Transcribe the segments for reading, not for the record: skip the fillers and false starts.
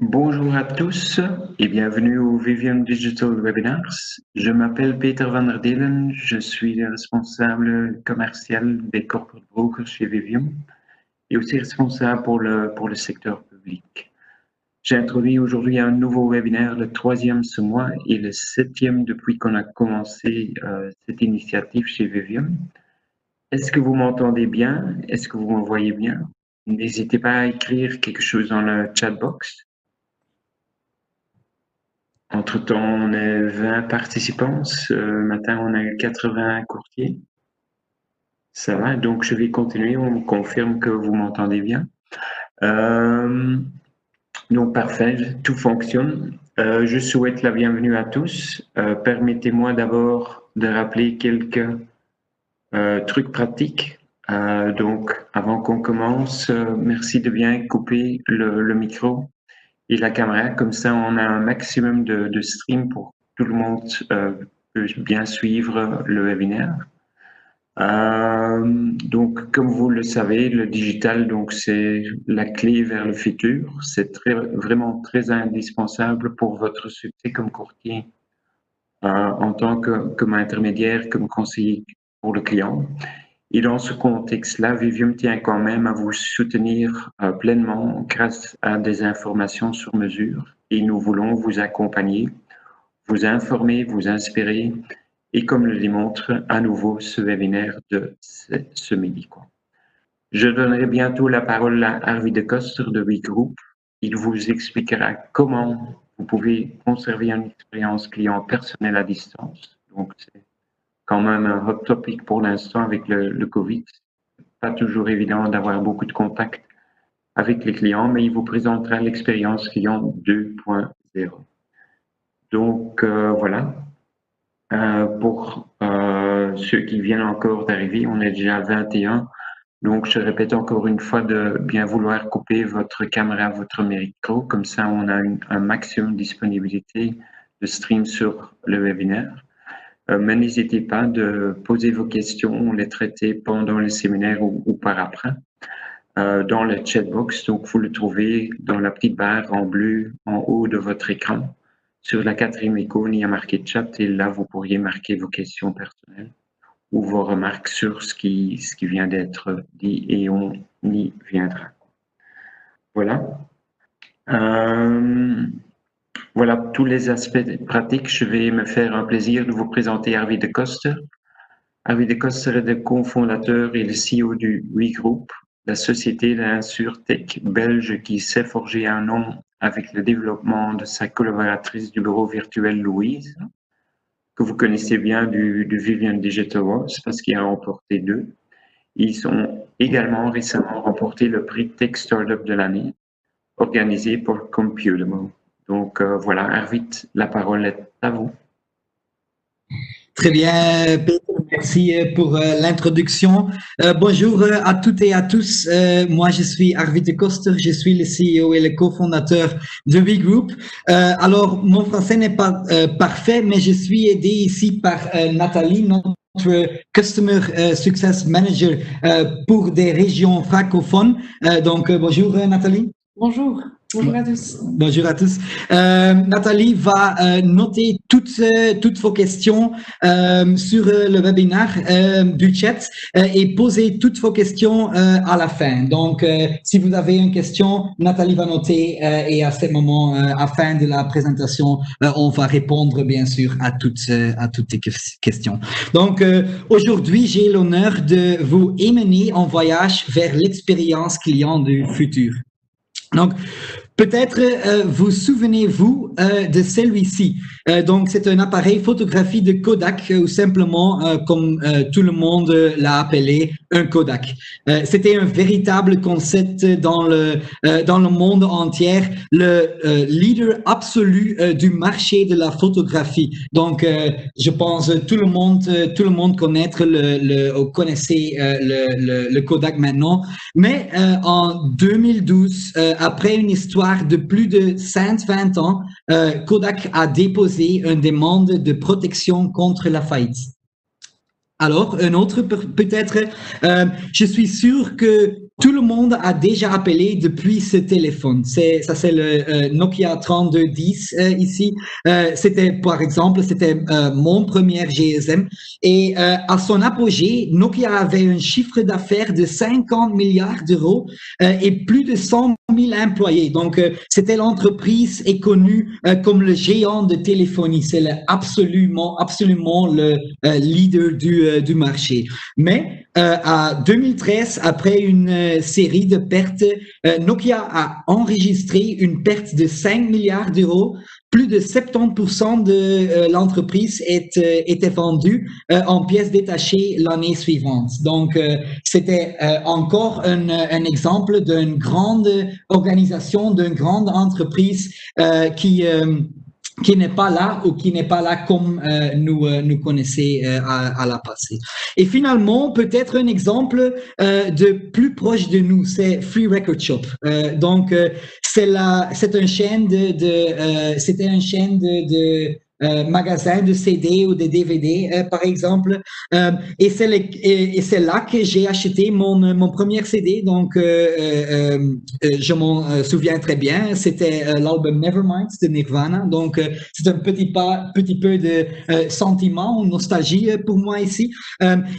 Bonjour à tous et bienvenue au Vivium Digital Webinars. Je m'appelle Peter van der Delen, je suis le responsable commercial des corporate brokers chez Vivium et aussi responsable pour le secteur public. J'ai introduit aujourd'hui un nouveau webinaire, le 3e ce mois et le 7e depuis qu'on a commencé cette initiative chez Vivium. Est-ce que vous m'entendez bien? Est-ce que vous me voyez bien? N'hésitez pas à écrire quelque chose dans le chat box. Entre-temps, on est 20 participants. Ce matin, on a eu 80 courtiers. Ça va, donc je vais continuer. On me confirme que vous m'entendez bien. Donc, parfait, tout fonctionne. Je souhaite la bienvenue à tous. Permettez-moi d'abord de rappeler quelques trucs pratiques. Donc, avant qu'on commence, merci de bien couper le micro et la caméra, comme ça on a un maximum de stream pour que tout le monde peut bien suivre le webinaire. Donc, comme vous le savez, le digital, donc c'est la clé vers le futur. C'est vraiment très indispensable pour votre succès comme courtier, en tant comme intermédiaire, comme conseiller pour le client. Et dans ce contexte-là, Vivium tient quand même à vous soutenir pleinement grâce à des informations sur mesure. Et nous voulons vous accompagner, vous informer, vous inspirer. Et comme le démontre à nouveau ce webinaire de ce midi. Je donnerai bientôt la parole à Arvid de Koster de WeGroup. Il vous expliquera comment vous pouvez conserver une expérience client personnelle à distance. Donc, c'est quand même un hot topic pour l'instant avec le Covid. Pas toujours évident d'avoir beaucoup de contacts avec les clients, mais il vous présentera l'expérience client 2.0. Donc, voilà. Pour ceux qui viennent encore d'arriver, on est déjà à 21. Donc, je répète encore une fois de bien vouloir couper votre caméra, votre micro. Comme ça, on a un maximum de disponibilité de stream sur le webinaire. Mais n'hésitez pas de poser vos questions, les traiter pendant le séminaire ou par après. Dans le chat box, donc vous le trouvez dans la petite barre en bleu en haut de votre écran. Sur la 4e icône, il y a marqué chat et là, vous pourriez marquer vos questions personnelles ou vos remarques sur ce qui vient d'être dit et on y viendra. Voilà. Voilà tous les aspects pratiques. Je vais me faire un plaisir de vous présenter Arvid de Koster. Arvid de Koster est le cofondateur et le CEO du WeGroup, la société d'InsurTech belge qui s'est forgé un nom avec le développement de sa collaboratrice du bureau virtuel Louise, que vous connaissez bien du Vivium Digital Awards parce qu'il a remporté 2. Ils ont également récemment remporté le prix Tech Startup de l'année, organisé pour Computable. Donc voilà, Arvid, la parole est à vous. Très bien, Peter, merci pour l'introduction. Bonjour à toutes et à tous. Moi, je suis Arvid de Koster, je suis le CEO et le cofondateur de WeGroup. Alors, mon français n'est pas parfait, mais je suis aidé ici par Nathalie, notre Customer Success Manager pour des régions francophones. Donc, bonjour Nathalie. Bonjour. Bonjour à tous. Bonjour à tous. Nathalie va noter toutes vos questions sur le webinaire du chat et poser toutes vos questions à la fin. Donc, si vous avez une question, Nathalie va noter et à ce moment, à la fin de la présentation, on va répondre bien sûr à toutes les questions. Donc, aujourd'hui, j'ai l'honneur de vous emmener en voyage vers l'expérience client du futur. Donc, peut-être vous souvenez-vous de celui-ci. Donc, c'est un appareil photographie de Kodak ou simplement, comme tout le monde l'a appelé, un Kodak. C'était un véritable concept dans le monde entier, le leader absolu du marché de la photographie. Donc, je pense tout le monde connaissait le Kodak maintenant. Mais en 2012, après une histoire de plus de 120 ans, Kodak a déposé une demande de protection contre la faillite. Alors, un autre peut-être, je suis sûr que tout le monde a déjà appelé depuis ce téléphone. C'est le Nokia 3210 ici. C'était, par exemple, mon premier GSM. Et à son apogée, Nokia avait un chiffre d'affaires de 50 milliards d'euros et plus de 100 000 employés. Donc, c'était l'entreprise est connue comme le géant de téléphonie. C'est absolument le leader du marché. Mais en 2013, après une série de pertes, Nokia a enregistré une perte de 5 milliards d'euros. Plus de 70% de l'entreprise était vendue en pièces détachées l'année suivante. Donc, c'était encore un exemple d'une grande organisation, d'une grande entreprise qui n'est pas là ou qui n'est pas là comme nous connaissons à la passée. Et finalement, peut-être un exemple de plus proche de nous, c'est Free Record Shop. Donc, c'est une chaîne c'était une chaîne de magasins de CD ou de DVD, par exemple. Et c'est là que j'ai acheté mon premier CD. Donc, je m'en souviens très bien. C'était l'album Nevermind de Nirvana. Donc, c'est un petit peu de sentiment ou nostalgie pour moi ici.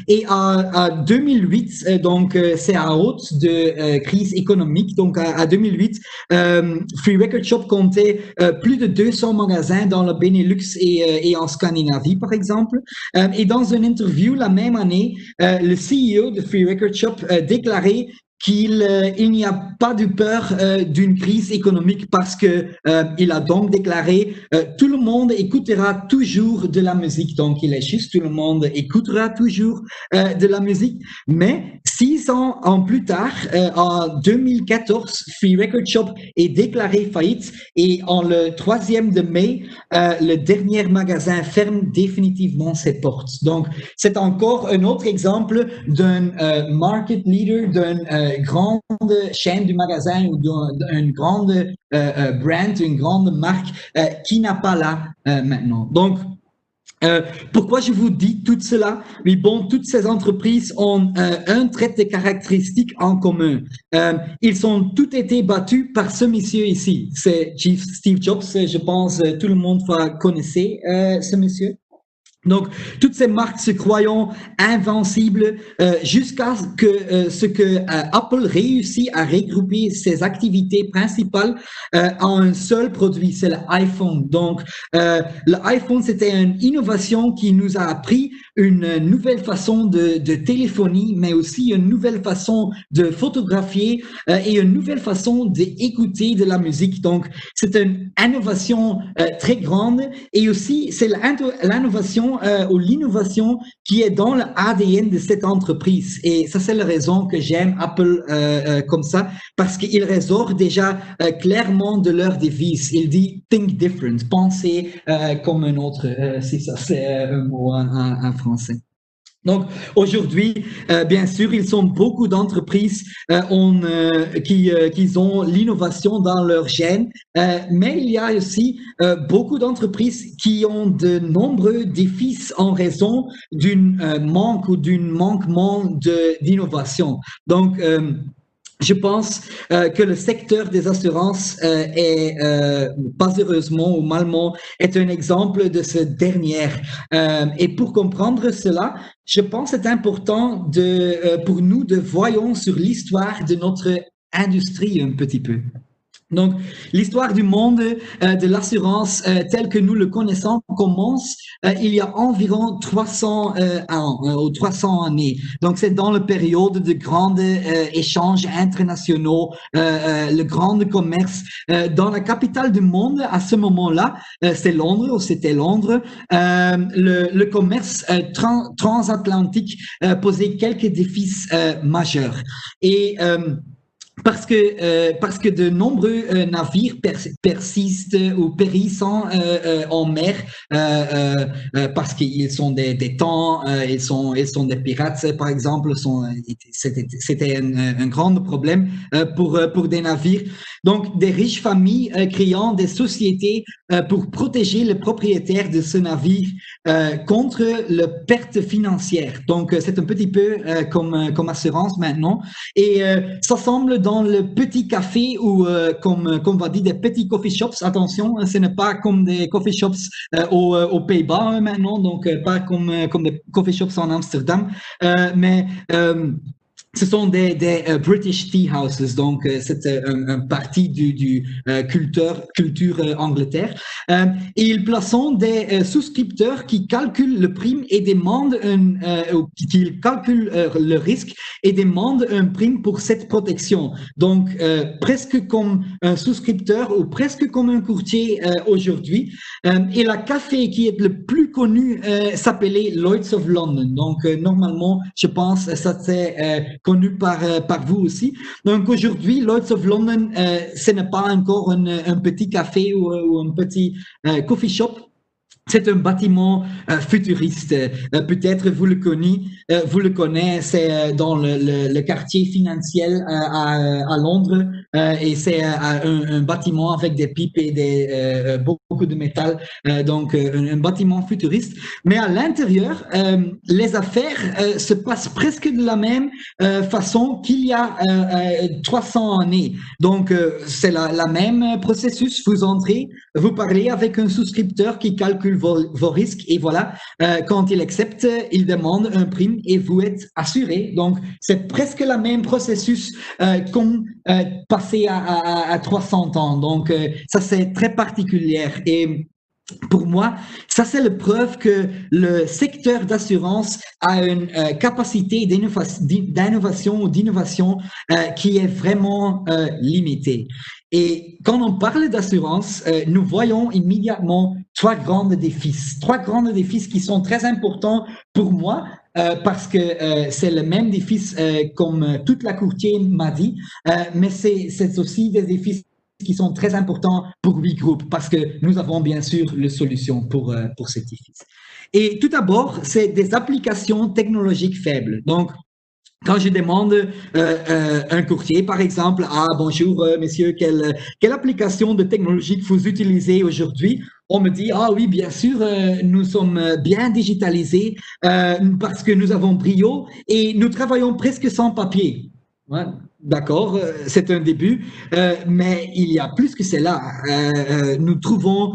Et en 2008, donc, c'est à haute de crise économique. Donc, à 2008, Free Record Shop comptait plus de 200 magasins dans le Benelux et en Scandinavie, par exemple. Et dans une interview la même année, le CEO de Free Record Shop déclarait qu'il n'y a pas de peur d'une crise économique parce que il a donc déclaré tout le monde écoutera toujours de la musique. Donc, il est juste tout le monde écoutera toujours de la musique. Mais 6 ans plus tard, en 2014, Free Record Shop est déclaré faillite et en le 3e de mai, le dernier magasin ferme définitivement ses portes. Donc, c'est encore un autre exemple d'un market leader, d'un grande chaîne du magasin ou d'une grande brand, une grande marque qui n'a pas là maintenant. Donc, pourquoi je vous dis tout cela? Mais bon, toutes ces entreprises ont un trait de caractéristique en commun. Ils ont tous été battus par ce monsieur ici. C'est Steve Jobs. Je pense tout le monde connaissait ce monsieur. Donc, toutes ces marques se croyant invincibles jusqu'à ce que Apple réussit à regrouper ses activités principales en un seul produit, c'est l'iPhone. Donc, l'iPhone, c'était une innovation qui nous a appris une nouvelle façon de téléphonie, mais aussi une nouvelle façon de photographier et une nouvelle façon d'écouter de la musique. Donc, c'est une innovation très grande et aussi c'est l'innovation ou l'innovation qui est dans l'ADN de cette entreprise. Et ça, c'est la raison que j'aime Apple comme ça, parce qu'il ressort déjà clairement de leur devise. Il dit « think different », penser comme un autre. C'est ça, c'est un mot en français. Donc, aujourd'hui, bien sûr, ils sont beaucoup d'entreprises qui ont l'innovation dans leur gène, mais il y a aussi beaucoup d'entreprises qui ont de nombreux défis en raison d'une manque ou d'un manquement d'innovation. Donc, je pense que le secteur des assurances est, pas heureusement ou malement, est un exemple de ce dernier. Et pour comprendre cela, je pense que c'est important pour nous de voyons sur l'histoire de notre industrie un petit peu. Donc, l'histoire du monde de l'assurance tel que nous le connaissons commence il y a environ 300 ans ou 300 années. Donc, c'est dans la période de grands échanges internationaux, le grand commerce. Dans la capitale du monde, à ce moment-là, c'est Londres, ou c'était Londres, le commerce transatlantique posait quelques défis majeurs. Et parce que de nombreux navires persistent ou périssent en mer parce qu'ils sont des temps, ils sont des pirates par exemple. C'était un grand problème pour des navires. Donc des riches familles créant des sociétés pour protéger les propriétaires de ce navire contre la perte financière. Donc c'est un petit peu comme assurance maintenant. Et ça semble dans le petit café ou comme on va dire des petits coffee shops. Attention, ce n'est pas comme des coffee shops aux Pays-Bas maintenant, donc pas comme des coffee shops en Amsterdam, mais ce sont des British tea houses, donc c'est un parti du culture Angleterre. Et ils placent des souscripteurs qui calculent le prime et demandent qui calculent le risque et demandent un prime pour cette protection. Donc presque comme un souscripteur ou presque comme un courtier aujourd'hui. Et la café qui est le plus connu s'appelait Lloyd's of London. Donc normalement, je pense ça c'est connu par vous aussi. Donc aujourd'hui, Lloyd's of London, ce n'est pas encore un petit café ou un petit coffee shop. C'est un bâtiment futuriste. Peut-être vous le connaissez, c'est dans le quartier financier à Londres, et c'est un bâtiment avec des pipes et beaucoup de métal, donc un bâtiment futuriste. Mais à l'intérieur, les affaires se passent presque de la même façon qu'il y a 300 années. Donc c'est la même processus. Vous entrez, vous parlez avec un souscripteur qui calcule vos risques et voilà, quand il accepte, il demande un prime et vous êtes assuré. Donc, c'est presque le même processus comme passé à 300 ans. Donc, ça, c'est très particulier. Et pour moi, ça c'est la preuve que le secteur d'assurance a une capacité d'innovation ou d'innovation qui est vraiment limitée. Et quand on parle d'assurance, nous voyons immédiatement trois grands défis qui sont très importants pour moi parce que c'est le même défi comme toute la courtier m'a dit, mais c'est aussi des défis qui sont très importants pour WeGroup parce que nous avons bien sûr les solutions pour ces défis. Et tout d'abord, c'est des applications technologiques faibles. Donc, quand je demande un courtier, par exemple, bonjour messieurs, quelle application de technologie vous utilisez aujourd'hui? On me dit, oui, bien sûr, nous sommes bien digitalisés parce que nous avons Brio et nous travaillons presque sans papier. Ouais, d'accord, c'est un début, mais il y a plus que cela. Nous trouvons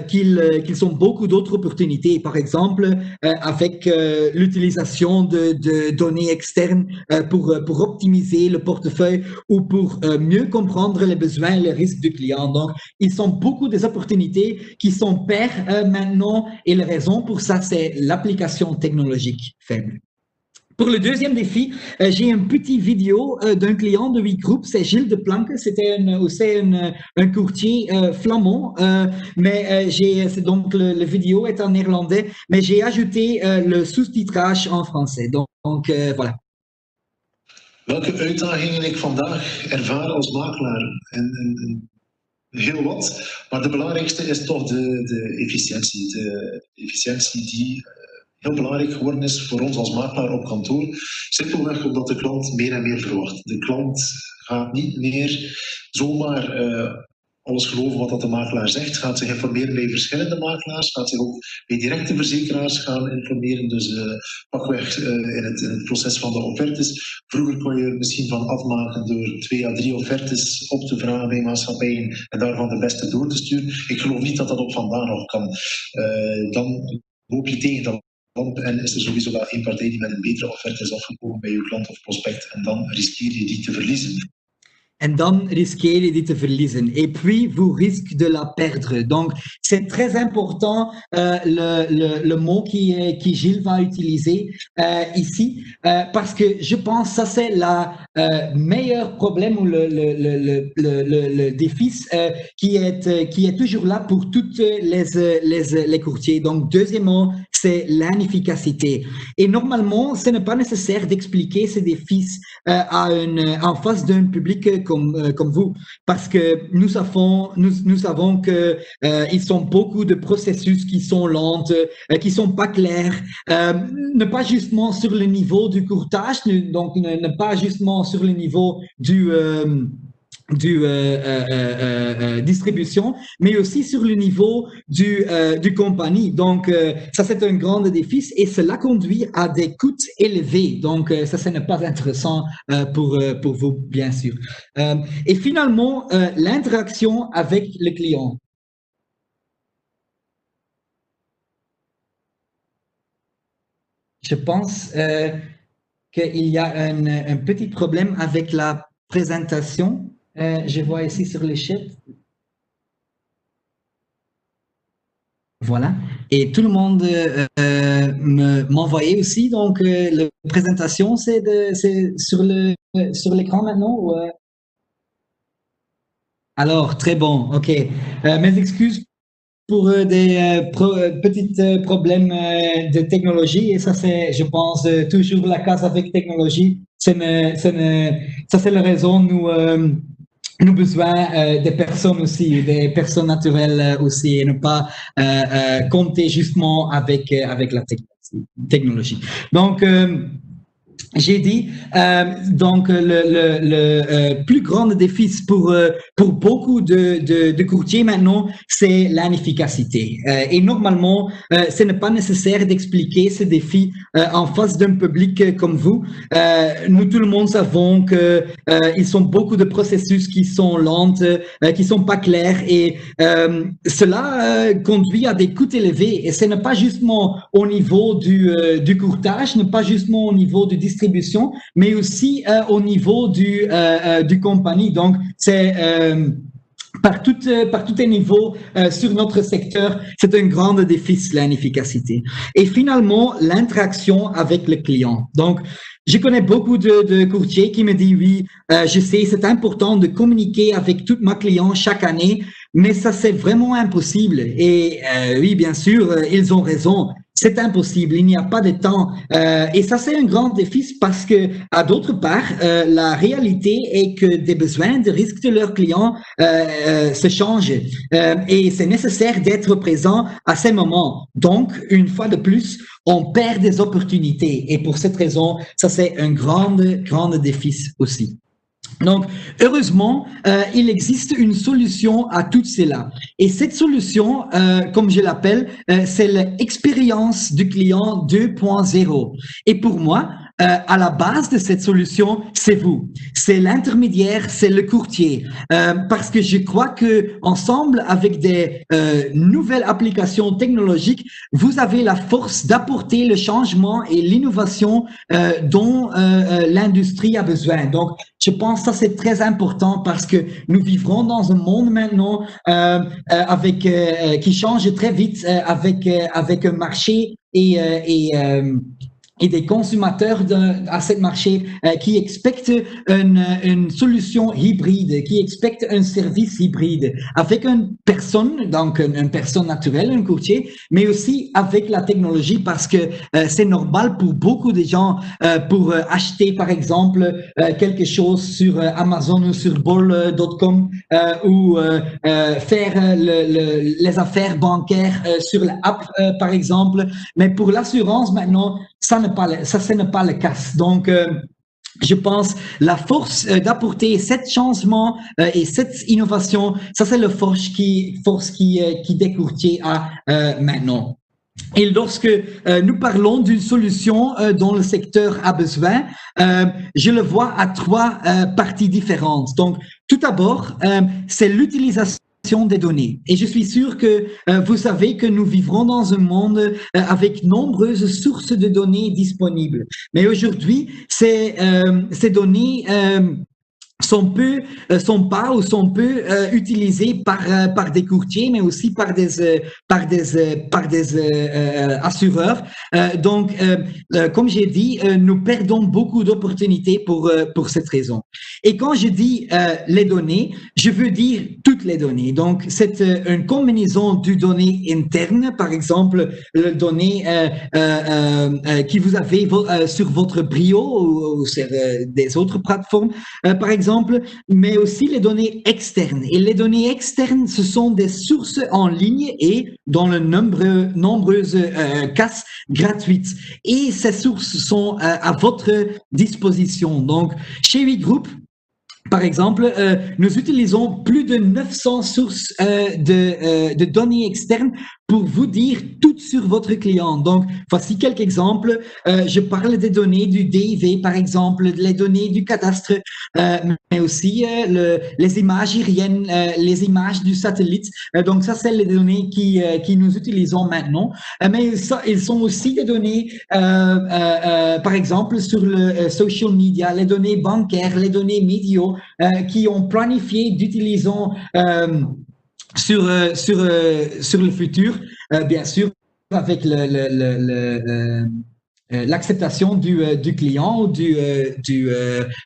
qu'ils ont beaucoup d'autres opportunités, par exemple avec l'utilisation de données externes pour optimiser le portefeuille ou pour mieux comprendre les besoins et les risques du client. Donc, ils ont beaucoup des opportunités qui sont paires maintenant et la raison pour ça, c'est l'application technologique faible. Pour le deuxième défi, j'ai une petite vidéo d'un client de WeGroup, c'est Gilles de Planck, c'était un courtier flamand, mais donc le vidéo est en néerlandais, mais j'ai ajouté le sous-titrage en français. Donc voilà. Welke uitdagingen ik vandaag ervaar als makelaar? Heel wat, maar de belangrijkste is toch de efficiëntie. De efficiëntie die heel belangrijk geworden is voor ons als makelaar op kantoor. Simpelweg omdat de klant meer en meer verwacht. De klant gaat niet meer zomaar alles geloven wat dat de makelaar zegt. Gaat zich informeren bij verschillende makelaars. Gaat zich ook bij directe verzekeraars gaan informeren. Dus pakweg in het proces van de offertes. Vroeger kon je misschien van afmaken door 2 à 3 offertes op te vragen bij maatschappijen en daarvan de beste door te sturen. Ik geloof niet dat dat op vandaag nog kan. Dan loop je tegen dat en is er sowieso wel één partij die met een betere offerte is afgekomen bij uw klant of prospect en dan riskeer je die te verliezen. Et dan risquez de te verliezen. Et puis, vous risquez de la perdre. Donc, c'est très important le mot qui Gilles va utiliser ici, parce que je pense que ça, c'est le meilleur problème ou le défi qui est toujours là pour toutes les courtiers. Donc, deuxièmement, c'est l'inefficacité. Et normalement, ce n'est pas nécessaire d'expliquer ces défis en face d'un public comme vous, parce que nous savons que ils sont beaucoup de processus qui sont lents, qui sont pas clairs, ne pas justement sur le niveau du courtage, donc ne pas justement sur le niveau du distribution, mais aussi sur le niveau du compagnie. Donc, ça, c'est un grand défi et cela conduit à des coûts élevés. Donc, ça, ce n'est pas intéressant pour vous, bien sûr. Et finalement, l'interaction avec le client. Je pense qu'il y a un petit problème avec la présentation. Je vois ici sur le chat. Voilà. Et tout le monde m'envoyait aussi. Donc, la présentation, c'est sur l'écran maintenant ou, Alors, très bon. OK. Mes excuses pour des petits problèmes de technologie. Et ça, c'est, je pense, toujours la case avec technologie. Ça, c'est la raison nous besoin des personnes aussi, des personnes naturelles aussi, et ne pas compter justement avec la technologie. Donc, j'ai dit, donc le plus grand défi pour beaucoup de courtiers maintenant, c'est l'inefficacité. Et normalement, ce n'est pas nécessaire d'expliquer ce défi en face d'un public comme vous. Nous, tout le monde, savons que ils sont beaucoup de processus qui sont lents, qui sont pas clairs, et cela conduit à des coûts élevés. Et ce n'est pas justement au niveau du courtage, n'est pas justement au niveau du distribution, mais aussi au niveau du compagnie. Donc, c'est par tous les niveaux sur notre secteur, c'est un grand défi, l'inefficacité. Et finalement, l'interaction avec le client. Donc, je connais beaucoup de courtiers qui me disent, oui, je sais, c'est important de communiquer avec tous mes clients chaque année, mais ça, c'est vraiment impossible. Et oui, bien sûr, ils ont raison. C'est impossible, il n'y a pas de temps. Et ça, c'est un grand défi parce que, à d'autre part, la réalité est que des besoins, des risques de leurs clients se changent. Et c'est nécessaire d'être présent à ces moments. Donc, une fois de plus, on perd des opportunités. Et pour cette raison, ça, c'est un grand défi aussi. Donc, heureusement, il existe une solution à tout cela. Et cette solution, comme je l'appelle, c'est l'expérience du client 2.0. Et pour moi, à la base de cette solution, c'est vous, c'est l'intermédiaire, c'est le courtier, parce que je crois que ensemble, avec des nouvelles applications technologiques, vous avez la force d'apporter le changement et l'innovation dont l'industrie a besoin. Donc, je pense que ça, c'est très important parce que nous vivrons dans un monde maintenant qui change très vite avec un marché et des consommateurs à ce marché qui expectent une solution hybride, qui expectent un service hybride avec une personne, donc une personne naturelle, un courtier, mais aussi avec la technologie parce que c'est normal pour beaucoup de gens pour acheter par exemple quelque chose sur Amazon ou sur bol.com ou faire les affaires bancaires sur l'app par exemple, mais pour l'assurance maintenant, ce n'est pas le cas. Donc, je pense la force d'apporter cet changement et cette innovation, ça c'est la force qui des courtiers a maintenant. Et lorsque nous parlons d'une solution dont le secteur a besoin, je le vois à trois parties différentes. Donc, tout d'abord, c'est l'utilisation des données. Et je suis sûr que vous savez que nous vivrons dans un monde avec nombreuses sources de données disponibles. Mais aujourd'hui, ces données sont peu utilisés par des courtiers, mais aussi par des assureurs. Donc, comme j'ai dit, nous perdons beaucoup d'opportunités pour cette raison. Et quand je dis les données, je veux dire toutes les données. Donc, c'est une combinaison de données internes, par exemple, les données que vous avez sur votre Brio ou sur des autres plateformes, par exemple, mais aussi les données externes. Et les données externes, ce sont des sources en ligne et dans de nombreuses cas gratuites. Et ces sources sont à votre disposition. Donc, chez WeGroup, par exemple, nous utilisons plus de 900 sources de données externes pour vous dire tout sur votre client. Donc, voici quelques exemples. Je parle des données du DIV, par exemple, les données du cadastre, mais aussi les images aériennes, les images du satellite. Donc, ça, c'est les données qui nous utilisons maintenant. Mais ça, ils sont aussi des données, par exemple, sur le social media, les données bancaires, les données médias, qui ont planifié d'utiliser sur le futur, bien sûr, avec l'acceptation du client ou du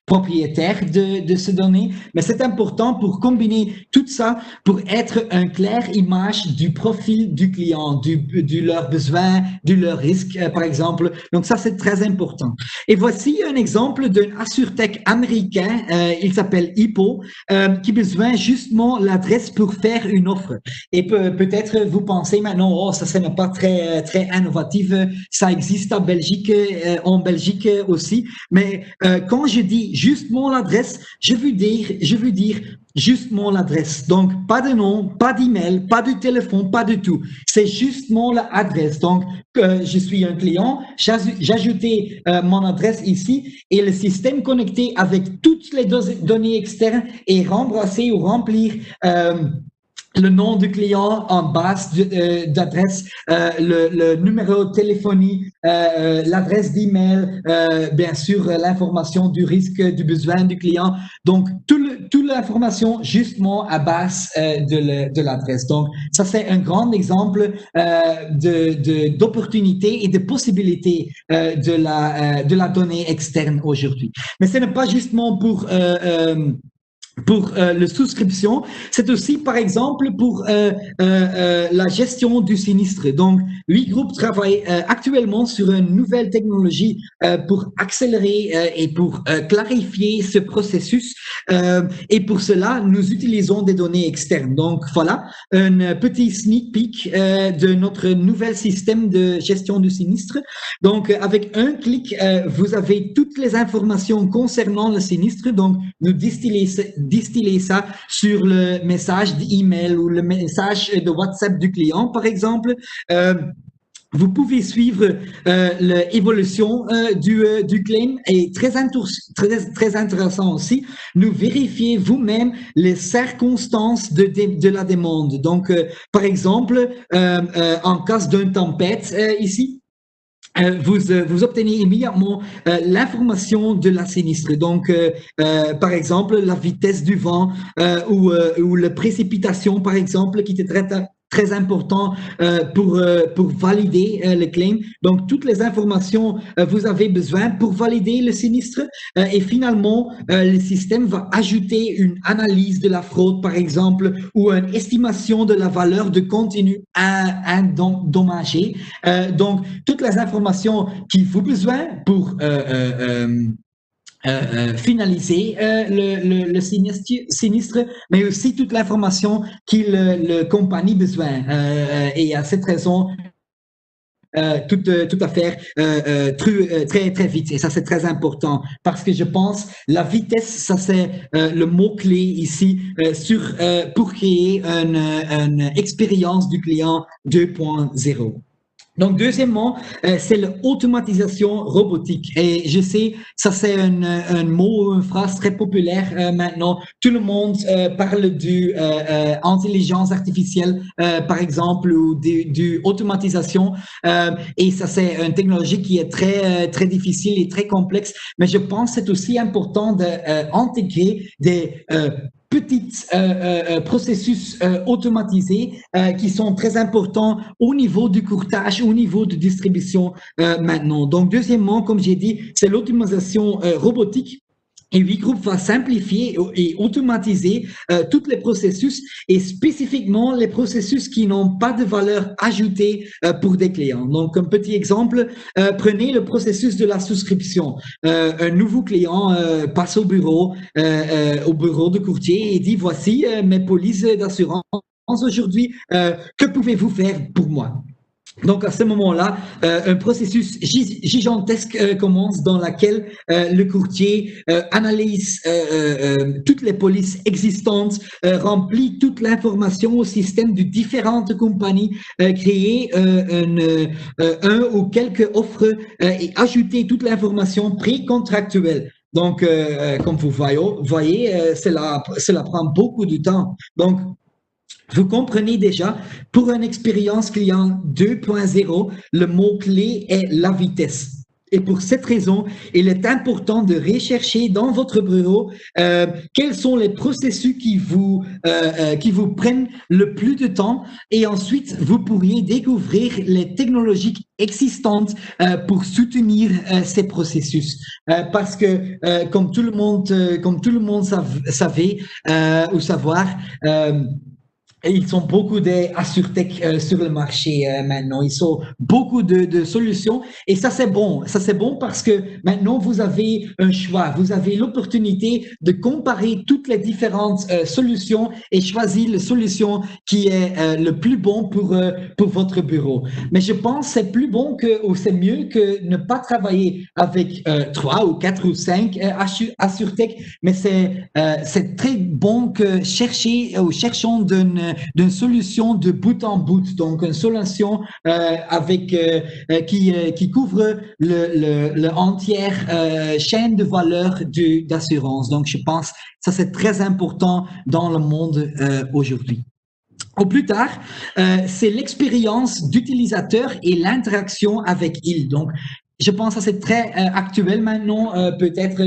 propriétaire de ces données. Mais c'est important pour combiner tout ça pour être une claire image du profil du client, de leurs besoins, de leurs risques, par exemple. Donc ça, c'est très important. Et voici un exemple d'un assurtech américain, il s'appelle Hippo, qui a besoin justement l'adresse pour faire une offre. Et peut-être vous pensez maintenant, oh, ça n'est pas très innovatif, ça existe en Belgique aussi, mais quand je dis justement l'adresse, je veux dire justement l'adresse. Donc, pas de nom, pas d'email, pas de téléphone, pas de tout. C'est justement l'adresse. Donc, je suis un client, j'ajoutais mon adresse ici et le système connecté avec toutes les données externes et remplacer ou remplir le nom du client en base d'adresse, le numéro de téléphonie, l'adresse d'email, bien sûr l'information du risque, du besoin du client. Donc, toute l'information justement à base de l'adresse. Donc, ça c'est un grand exemple d'opportunités et de possibilités de la donnée externe aujourd'hui. Mais ce n'est pas justement pour la souscription, c'est aussi par exemple pour la gestion du sinistre. Donc, WeGroup travaille actuellement sur une nouvelle technologie pour accélérer et pour clarifier ce processus. Et pour cela, nous utilisons des données externes. Donc, voilà un petit sneak peek de notre nouvel système de gestion du sinistre. Donc, avec un clic, vous avez toutes les informations concernant le sinistre. Donc, nous distiller ça sur le message d'email ou le message de WhatsApp du client, par exemple. Vous pouvez suivre l'évolution du claim et très intéressant aussi, nous vérifiez vous-même les circonstances de la demande. Donc, par exemple, en cas d'une tempête ici, vous obtenez immédiatement l'information de la sinistre. Donc, par exemple, la vitesse du vent ou la précipitation, par exemple, qui était très important pour valider le claim. Donc, toutes les informations vous avez besoin pour valider le sinistre et finalement, le système va ajouter une analyse de la fraude, par exemple, ou une estimation de la valeur de contenu endommagé. Donc, toutes les informations qu'il vous besoin pour finaliser le sinistre, mais aussi toute l'information qu'il le compagnie besoin. Et à cette raison, tout à faire très vite. Et ça, c'est très important parce que je pense la vitesse, ça c'est le mot-clé ici pour créer une expérience du client 2.0. Donc, deuxièmement, c'est l'automatisation robotique. Et je sais, ça c'est un mot, une phrase très populaire maintenant. Tout le monde parle du intelligence artificielle, par exemple, ou du automatisation. Et ça c'est une technologie qui est très difficile et très complexe. Mais je pense que c'est aussi important d'intégrer des petits processus automatisés qui sont très importants au niveau du courtage, au niveau de distribution maintenant. Donc, deuxièmement, comme j'ai dit, c'est l'automatisation robotique. Et WeGroup va simplifier et automatiser tous les processus et spécifiquement les processus qui n'ont pas de valeur ajoutée pour des clients. Donc, un petit exemple, prenez le processus de la souscription. Un nouveau client passe au bureau de courtier et dit, voici mes polices d'assurance aujourd'hui, que pouvez-vous faire pour moi? Donc, à ce moment-là, un processus gigantesque commence dans lequel le courtier analyse toutes les polices existantes, remplit toute l'information au système de différentes compagnies, créer un ou quelques offres et ajouter toute l'information pré-contractuelle. Donc, comme vous voyez, cela prend beaucoup de temps. Donc, vous comprenez déjà, pour une expérience client 2.0, le mot-clé est la vitesse. Et pour cette raison, il est important de rechercher dans votre bureau quels sont les processus qui vous prennent le plus de temps et ensuite vous pourriez découvrir les technologies existantes pour soutenir ces processus. Parce que comme tout le monde savait ou savoir, et ils sont beaucoup d'AssurTech sur le marché maintenant. Ils ont beaucoup de solutions et ça c'est bon. Ça c'est bon parce que maintenant vous avez un choix. Vous avez l'opportunité de comparer toutes les différentes solutions et choisir la solution qui est le plus bon pour votre bureau. Mais je pense que c'est plus bon ou c'est mieux que ne pas travailler avec 3 ou 4 ou 5 AssurTech, mais c'est très bon que cherchons d'une solution de bout en bout, donc une solution qui couvre le entière chaîne de valeur d'assurance. Donc, je pense que ça c'est très important dans le monde aujourd'hui. Au plus tard, c'est l'expérience d'utilisateur et l'interaction avec il. Donc, je pense que c'est très actuel maintenant, peut-être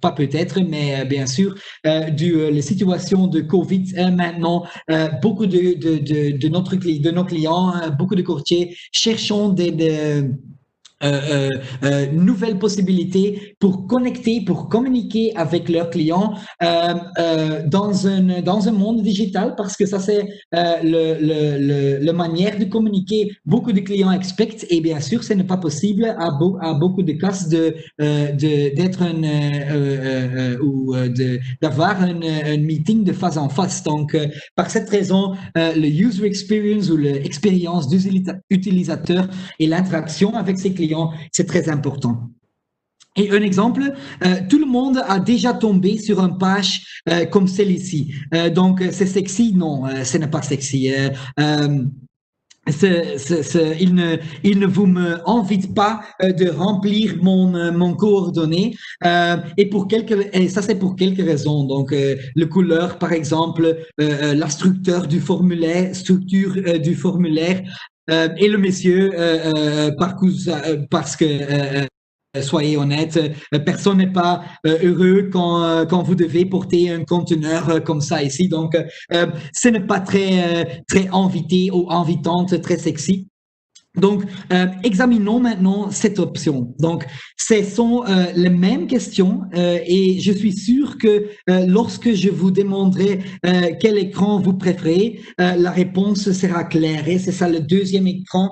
pas peut-être, mais bien sûr, la situation de Covid maintenant, beaucoup de nos clients, beaucoup de courtiers cherchent nouvelles possibilités pour connecter, pour communiquer avec leurs clients dans un monde digital parce que ça c'est la manière de communiquer. Beaucoup de clients expectent et bien sûr ce n'est pas possible à beaucoup de cas d'avoir un meeting de face en face. Donc par cette raison le user experience ou l'expérience d'utilisateur et l'interaction avec ses clients, c'est très important. Et un exemple, tout le monde a déjà tombé sur une page comme celle-ci. Donc, c'est sexy? Non, ce n'est pas sexy. Il ne vous invite pas de remplir mon coordonnées et ça c'est pour quelques raisons. Donc le couleur par exemple, la structure du formulaire et le monsieur parce que soyez honnête, personne n'est pas heureux quand vous devez porter un conteneur comme ça ici. Donc, ce n'est pas très invité ou invitante, très sexy. Donc, examinons maintenant cette option. Donc, ce sont les mêmes questions et je suis sûr que lorsque je vous demanderai quel écran vous préférez, la réponse sera claire. Et c'est ça le deuxième écran.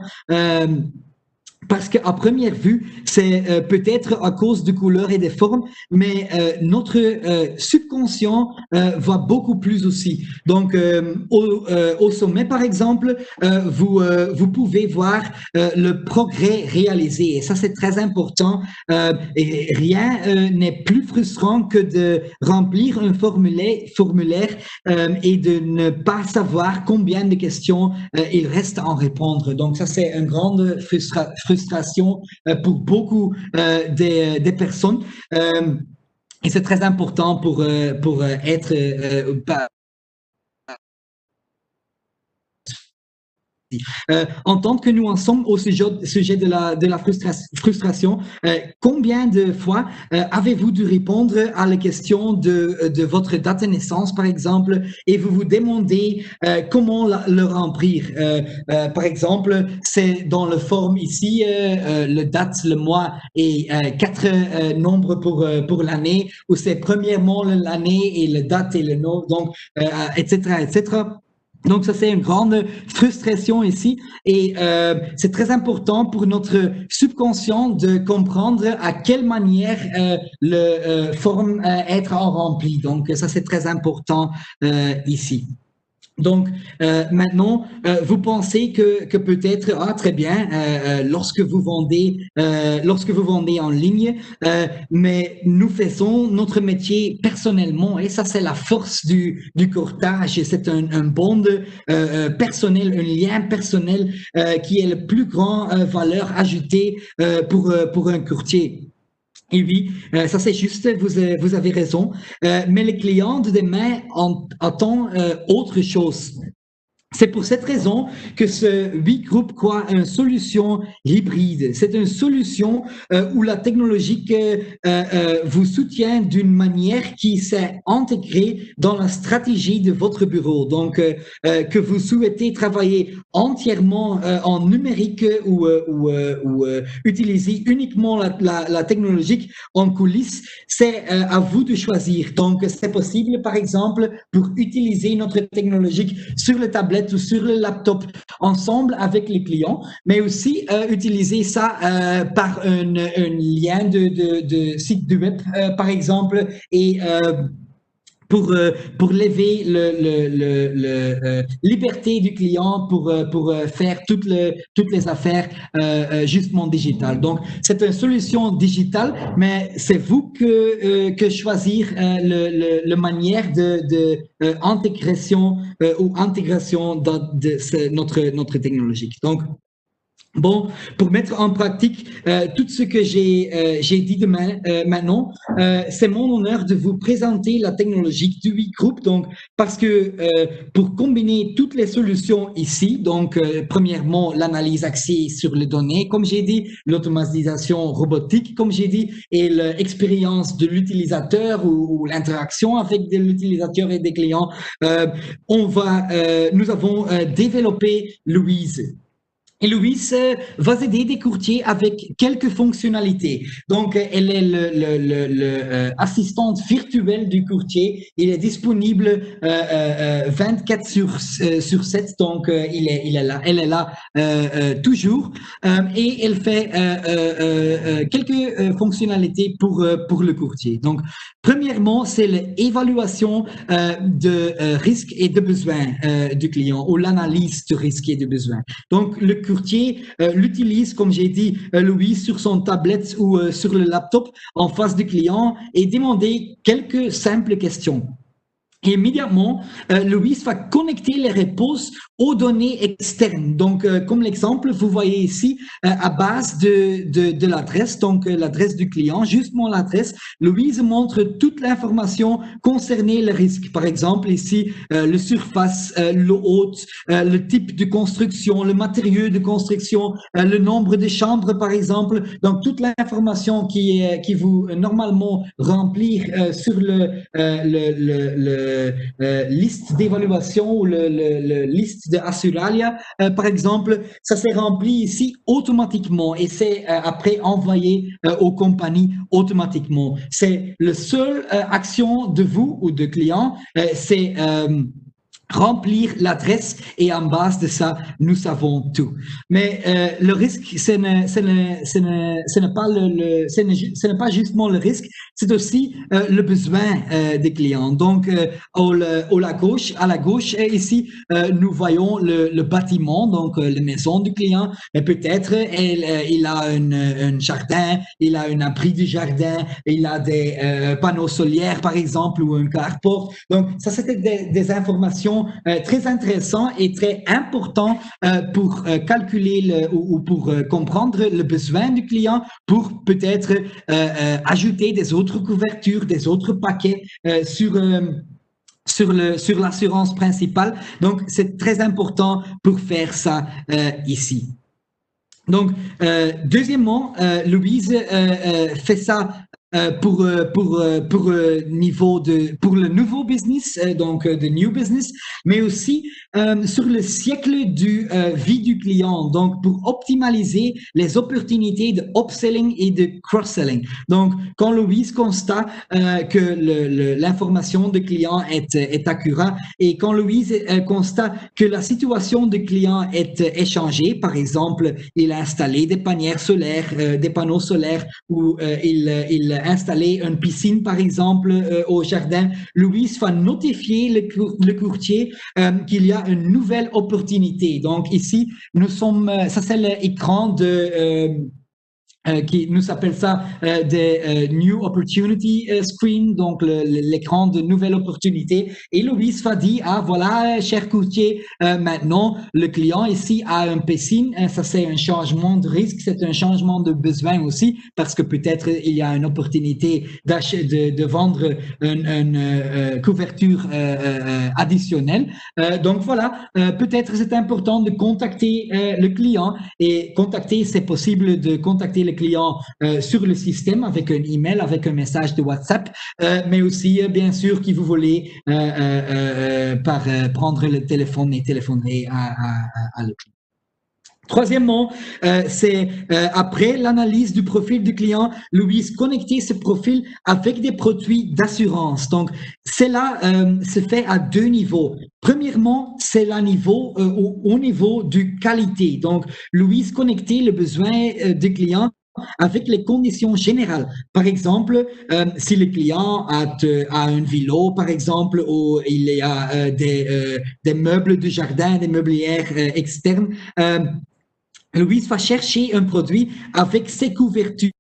parce qu'à première vue, c'est peut-être à cause de couleurs et des formes, mais notre subconscient voit beaucoup plus aussi. Donc, au sommet, par exemple, vous pouvez voir le progrès réalisé. Et ça, c'est très important. Et rien n'est plus frustrant que de remplir un formulaire et de ne pas savoir combien de questions il reste à en répondre. Donc, ça, c'est une grande frustration pour beaucoup des personnes. Et c'est très important pour être en tant que nous en sommes au sujet de la frustration, combien de fois avez-vous dû répondre à la question de votre date de naissance, par exemple, et vous vous demandez comment le remplir? Par exemple, c'est dans le forme ici, le date, le mois et 4 nombres pour l'année, ou c'est premièrement l'année et le date et le nom, donc, etc., etc. Donc, ça, c'est une grande frustration ici et c'est très important pour notre subconscient de comprendre à quelle manière le forme être rempli. Donc, ça, c'est très important ici. Donc, maintenant, vous pensez que peut-être, très bien, lorsque vous vendez en ligne, mais nous faisons notre métier personnellement, et ça, c'est la force du courtage, et c'est un bond personnel, un lien personnel qui est le plus grand valeur ajoutée pour un courtier. Et oui, ça c'est juste, vous avez raison. Mais le client de demain attend autre chose. C'est pour cette raison que ce WeGroup croit une solution hybride. C'est une solution où la technologie vous soutient d'une manière qui s'est intégrée dans la stratégie de votre bureau. Donc, que vous souhaitez travailler entièrement en numérique ou utiliser uniquement la technologie en coulisses, c'est à vous de choisir. Donc, c'est possible, par exemple, pour utiliser notre technologie sur le tablette ou sur le laptop ensemble avec les clients, mais aussi utiliser ça par un lien de site web, par exemple, et pour lever le liberté du client pour faire toutes les affaires justement digitales. Donc, c'est une solution digitale, mais c'est vous que choisir le manière de intégration ou intégration de notre technologie. Donc, bon, pour mettre en pratique tout ce que j'ai dit maintenant, c'est mon honneur de vous présenter la technologie du WeGroup. Donc, parce que pour combiner toutes les solutions ici, donc premièrement l'analyse axée sur les données, comme j'ai dit, l'automatisation robotique, comme j'ai dit, et l'expérience de l'utilisateur ou l'interaction avec l'utilisateur et des clients, nous avons développé Louise. Et Louise va aider des courtiers avec quelques fonctionnalités. Donc, elle est l'assistante virtuelle du courtier. Il est disponible 24 sur 7. Donc, elle est là toujours. Et elle fait quelques fonctionnalités pour le courtier. Donc, premièrement, c'est l'évaluation de risque et de besoin du client ou l'analyse de risque et de besoin. Donc, le courtier l'utilise, comme j'ai dit, Louis, sur son tablette ou sur le laptop en face du client et demander quelques simples questions. Et immédiatement, Louise va connecter les réponses aux données externes. Donc, comme l'exemple, vous voyez ici, à base de l'adresse, donc l'adresse du client, justement l'adresse, Louise montre toute l'information concernée le risque. Par exemple, ici, le surface, le haute, le type de construction, le matériau de construction, le nombre de chambres, par exemple. Donc, toute l'information qui vous normalement remplir sur le liste d'évaluation ou le liste de Assuralia, par exemple, ça s'est rempli ici automatiquement et c'est après envoyé aux compagnies automatiquement. C'est la seule action de vous ou de client, c'est remplir l'adresse et en base de ça, nous savons tout. Mais le risque, ce n'est pas justement le risque, c'est aussi le besoin des clients. Donc, à la gauche ici, nous voyons le bâtiment, donc la maison du client. Et peut-être il a un jardin, il a un abri du jardin, il a des panneaux solaires, par exemple, ou un carport. Donc, ça, c'était des informations très intéressant et très important pour calculer ou pour comprendre le besoin du client, pour peut-être ajouter des autres couvertures, des autres paquets sur l'assurance principale. Donc, c'est très important pour faire ça ici. Donc, deuxièmement, Louise fait ça pour le nouveau business, donc de new business, mais aussi sur le cycle du vie du client, donc pour optimaliser les opportunités de upselling et de cross-selling. Donc, quand Louise constate que l'information du client est accurate et quand Louise constate que la situation du client est changée, par exemple, il a installé des panières solaires, des panneaux solaires, ou il installer une piscine, par exemple, au jardin, Louise va notifier le courtier qu'il y a une nouvelle opportunité. Donc ici, ça c'est l'écran qui nous appelle ça des New Opportunity Screen, donc l'écran de nouvelles opportunités. Et Louise va dire, voilà, cher courtier, maintenant, le client ici a un piscine, ça c'est un changement de risque, c'est un changement de besoin aussi, parce que peut-être il y a une opportunité de vendre une couverture additionnelle. Donc voilà, peut-être c'est important de contacter le client, et c'est possible de contacter le client sur le système avec un email, avec un message de WhatsApp, mais aussi bien sûr que vous voulez prendre le téléphone et téléphoner à le client. Troisièmement, c'est après l'analyse du profil du client, Louise connecter ce profil avec des produits d'assurance. Donc, cela se fait à deux niveaux. Premièrement, c'est au niveau du qualité. Donc, Louise connecter le besoin du client avec les conditions générales. Par exemple, si le client a un vélo, par exemple, ou il y a des meubles de jardin, des meublières externes, Louise va chercher un produit avec ses couvertures.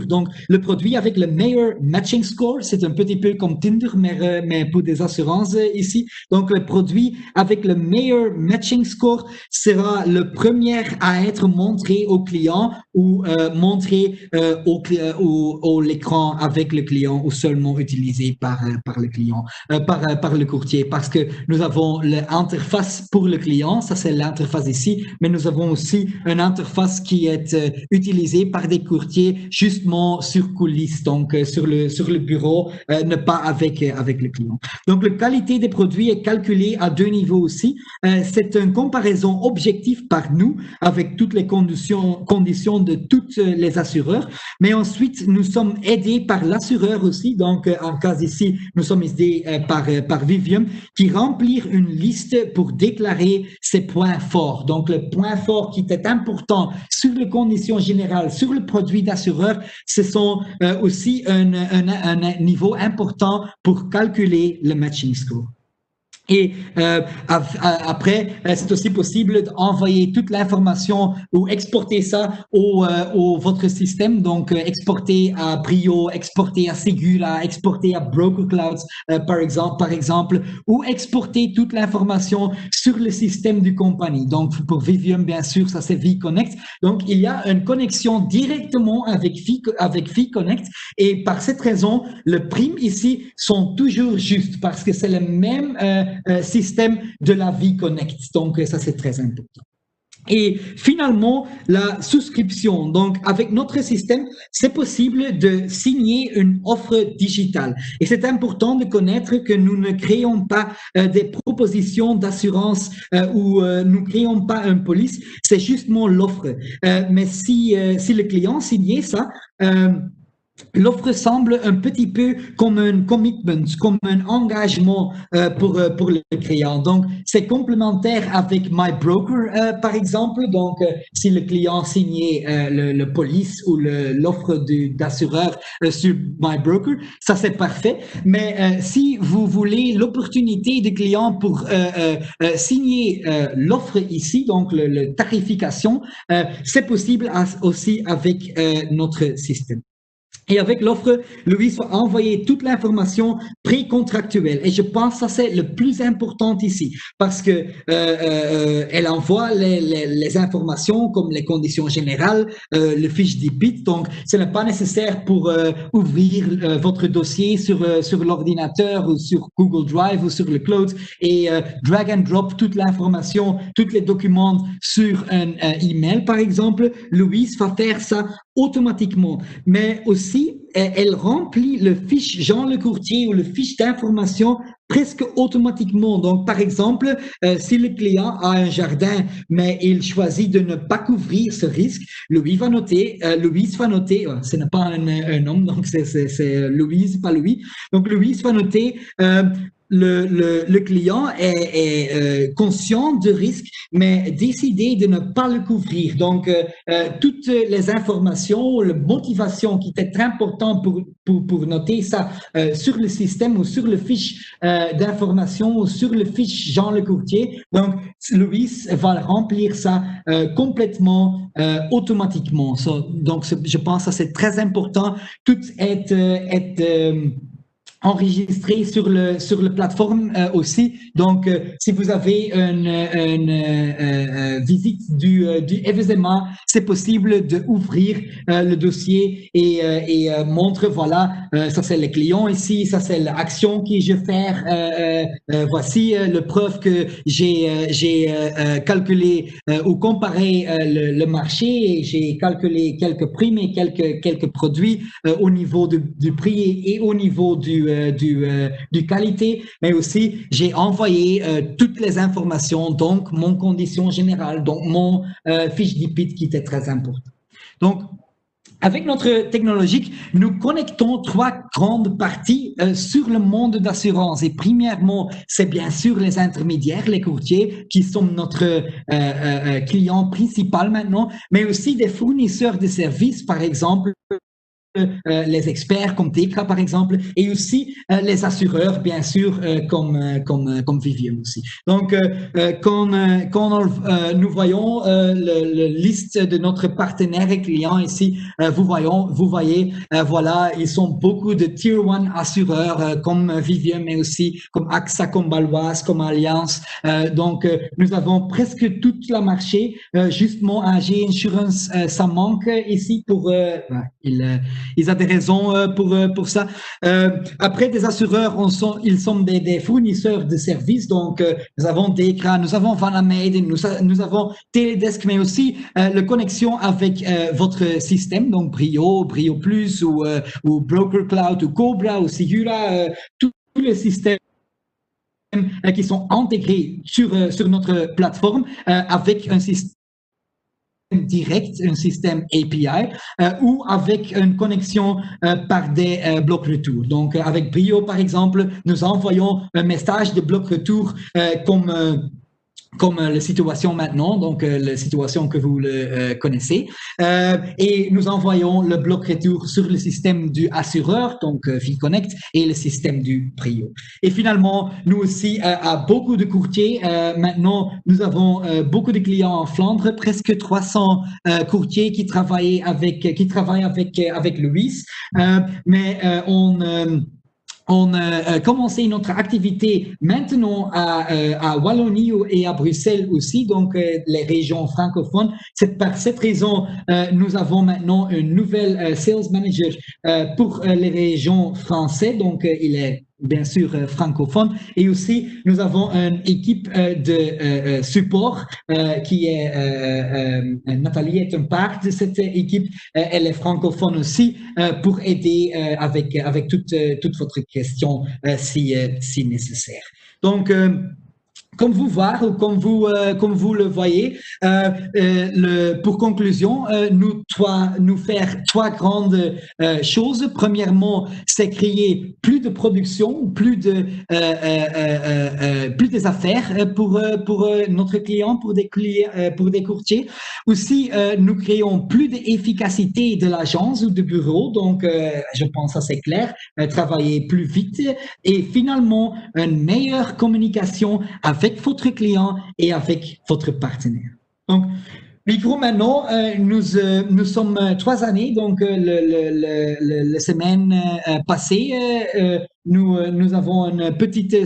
Donc, le produit avec le meilleur matching score, c'est un petit peu comme Tinder, mais pour des assurances ici. Donc, le produit avec le meilleur matching score sera le premier à être montré au client ou montré au l'écran avec le client ou seulement utilisé par le client, par le courtier, parce que nous avons l'interface pour le client, ça c'est l'interface ici, mais nous avons aussi une interface qui est utilisée par des courtiers justement sur coulisses, donc sur le bureau, ne pas avec le client. Donc, la qualité des produits est calculée à deux niveaux aussi. C'est une comparaison objective par nous avec toutes les conditions de tous les assureurs, mais ensuite, nous sommes aidés par l'assureur aussi. Donc, en cas ici, nous sommes aidés par Vivium qui remplit une liste pour déclarer ses points forts. Donc, le point fort qui est important sur les conditions générales, sur le produit d'assureur, ce sont aussi un niveau important pour calculer le matching score. Et après, c'est aussi possible d'envoyer toute l'information ou exporter ça au votre système. Donc, exporter à Brio, exporter à Segura, exporter à Broker Clouds, par exemple, ou exporter toute l'information sur le système du compagnie. Donc, pour Vivium, bien sûr, ça c'est VConnect. Donc, il y a une connexion directement avec VConnect. Et par cette raison, le prime ici sont toujours justes parce que c'est le même système de la VConnect. Donc, ça, c'est très important. Et finalement, la souscription. Donc, avec notre système, c'est possible de signer une offre digitale. Et c'est important de connaître que nous ne créons pas des propositions d'assurance ou nous ne créons pas un police. C'est justement l'offre. Mais si le client signait ça, l'offre semble un petit peu comme un commitment, comme un engagement pour le client. Donc, c'est complémentaire avec My Broker, par exemple. Donc, si le client signait le police ou l'offre d'assureur sur My Broker, ça c'est parfait. Mais si vous voulez l'opportunité de client pour signer l'offre ici, donc la tarification, c'est possible aussi avec notre système. Et avec l'offre, Louise va envoyer toute l'information pré-contractuelle. Et je pense que ça, c'est le plus important ici, parce que elle envoie les informations comme les conditions générales, le fiche d'IPIT. Donc, ce n'est pas nécessaire pour ouvrir votre dossier sur l'ordinateur ou sur Google Drive ou sur le cloud et drag and drop toute l'information, tous les documents sur un email, par exemple. Louise va faire ça automatiquement, mais aussi elle remplit le fiche Jean Le Courtier ou le fiche d'information presque automatiquement. Donc, par exemple, si le client a un jardin, mais il choisit de ne pas couvrir ce risque, Louise va noter, ce n'est pas un homme, donc c'est Louise, pas Louis. Donc, Louise va noter le client est conscient du risque, mais décidé de ne pas le couvrir. Donc, toutes les informations, la motivation qui est très important pour noter ça sur le système ou sur le fiche d'information ou sur le fiche Jean Le Courtier. Donc, Louise va remplir ça complètement automatiquement. Donc, je pense que c'est très important. Tout est enregistré sur le plateforme aussi. Donc, si vous avez une visite du FSMA, c'est possible d'ouvrir le dossier et montre, voilà, ça c'est le client ici, ça c'est l'action que je fais, voici la preuve que j'ai calculé ou comparé le marché et j'ai calculé quelques primes et quelques produits au niveau du prix et au niveau du qualité, mais aussi j'ai envoyé toutes les informations, donc mon condition générale, donc mon fiche d'IPIT qui était très important. Donc, avec notre technologie, nous connectons trois grandes parties sur le monde d'assurance. Et premièrement, c'est bien sûr les intermédiaires, les courtiers, qui sont notre client principal maintenant, mais aussi des fournisseurs de services, par exemple, les experts comme TECRA par exemple, et aussi les assureurs bien sûr comme Vivien aussi. Donc quand nous voyons la liste de notre partenaires et clients ici, vous voyez voilà, ils sont beaucoup de Tier 1 assureurs comme Vivien, mais aussi comme AXA, comme Baloise, comme Allianz. Donc nous avons presque toute la marché. Justement AG Insurance, ça manque ici pour ils ont des raisons pour ça. Après, des assureurs, ils sont des fournisseurs de services. Donc, nous avons DECRA, nous avons Vanamade, nous avons Teledesk, mais aussi la connexion avec votre système, donc Brio Plus ou Broker Cloud ou Cobra ou Sigura, tous les systèmes qui sont intégrés sur notre plateforme avec un système direct, un système API, ou avec une connexion par des blocs retour. Donc, avec Brio, par exemple, nous envoyons un message de bloc retour comme la situation maintenant, donc la situation que vous le connaissez, et nous envoyons le bloc retour sur le système du assureur, donc VConnect, et le système du Brio. Et finalement, nous aussi, à beaucoup de courtiers, maintenant, nous avons beaucoup de clients en Flandre, presque 300 courtiers qui travaillent avec Louise, mais on a commencé notre activité maintenant à Wallonie et à Bruxelles aussi, donc les régions francophones. C'est par cette raison nous avons maintenant une nouvelle sales manager pour les régions françaises, donc il est bien sûr francophone, et aussi nous avons une équipe de support qui est Nathalie est une part de cette équipe, elle est francophone aussi pour aider avec toute votre question si nécessaire. Donc comme vous voir ou comme vous le voyez, pour conclusion, nous faire trois grandes choses. Premièrement, c'est créer plus de production, plus des affaires pour notre client, pour des clients, pour des courtiers. Aussi, nous créons plus d'efficacité de l'agence ou du bureau. Donc, je pense que c'est clair. Travailler plus vite et finalement une meilleure communication avec votre client et avec votre partenaire. Donc, Micro, maintenant, nous sommes 3 années, donc la semaine passée, nous avons une petite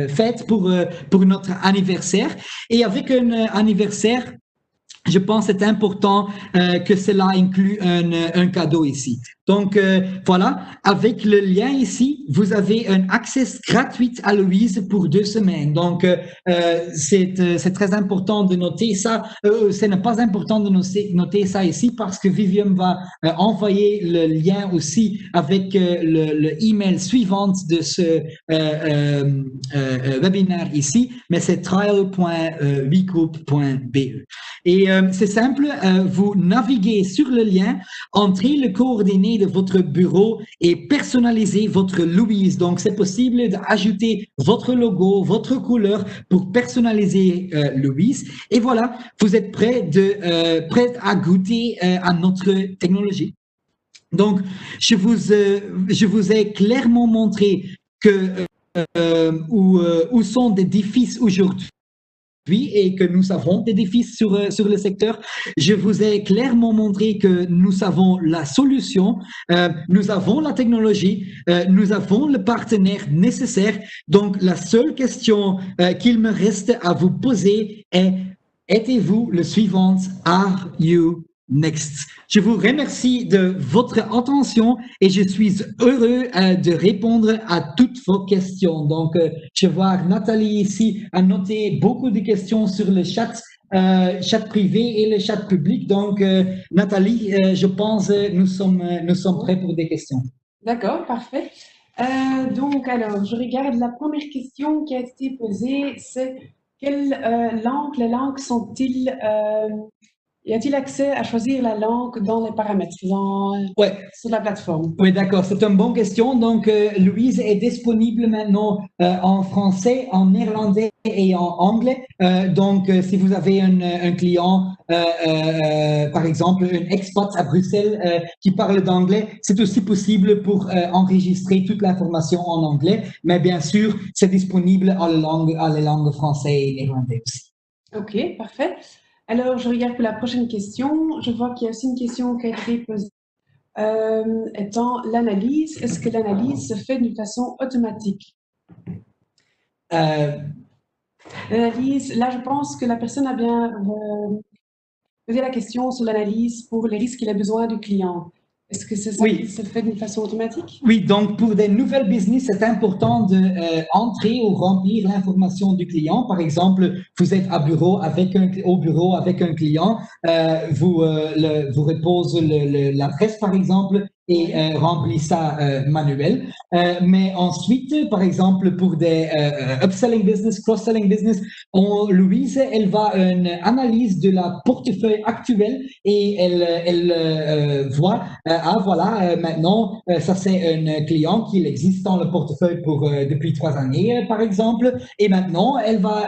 fête pour notre anniversaire. Et avec un anniversaire, je pense que c'est important que cela inclue un cadeau ici. Donc, voilà, avec le lien ici, vous avez un accès gratuit à Louise pour 2 semaines. Donc, c'est très important de noter ça. Ce n'est pas important de noter ça ici parce que Vivian va envoyer le lien aussi avec le email suivant de ce webinaire ici, mais c'est trial.wegroup.be. Et c'est simple, vous naviguez sur le lien, entrez le coordonnées de votre bureau et personnalisez votre Louise. Donc, c'est possible d'ajouter votre logo, votre couleur pour personnaliser Louise. Et voilà, vous êtes prêt à goûter à notre technologie. Donc, je vous ai clairement montré où sont des défis aujourd'hui et que nous avons des défis sur le secteur. Je vous ai clairement montré que nous avons la solution, nous avons la technologie, nous avons le partenaire nécessaire. Donc, la seule question qu'il me reste à vous poser est, êtes-vous le suivant? Are you next? Je vous remercie de votre attention et je suis heureux de répondre à toutes vos questions. Donc, je vois Nathalie ici a noté beaucoup de questions sur le chat privé et le chat public. Donc, Nathalie, je pense nous sommes prêts pour des questions. D'accord, parfait. Donc, alors, je regarde la première question qui a été posée, c'est quelles les langues sont-ils y a-t-il accès à choisir la langue dans les paramètres sur la plateforme? Oui, d'accord, c'est une bonne question. Donc, Louise est disponible maintenant en français, en néerlandais et en anglais. Donc, si vous avez un client, par exemple, un expat à Bruxelles qui parle d'anglais, c'est aussi possible pour enregistrer toute l'information en anglais. Mais bien sûr, c'est disponible à les langues français et néerlandais aussi. OK, parfait. Alors, je regarde pour la prochaine question. Je vois qu'il y a aussi une question qui a été posée étant l'analyse. Est-ce que l'analyse se fait d'une façon automatique? L'analyse, là, je pense que la personne a bien posé la question sur l'analyse pour les risques et les besoins du client. Est-ce que c'est ça qui se fait d'une façon automatique? Oui, donc pour des nouvelles business, c'est important d'entrer ou remplir l'information du client. Par exemple, vous êtes au bureau avec un client, vous repose l'adresse par exemple et remplit ça manuel. Mais ensuite, par exemple, pour des upselling business, cross-selling business, Louise, elle va une analyse de la portefeuille actuelle et elle voit voilà, maintenant, ça c'est un client qui existe dans le portefeuille depuis 3 années, par exemple, et maintenant,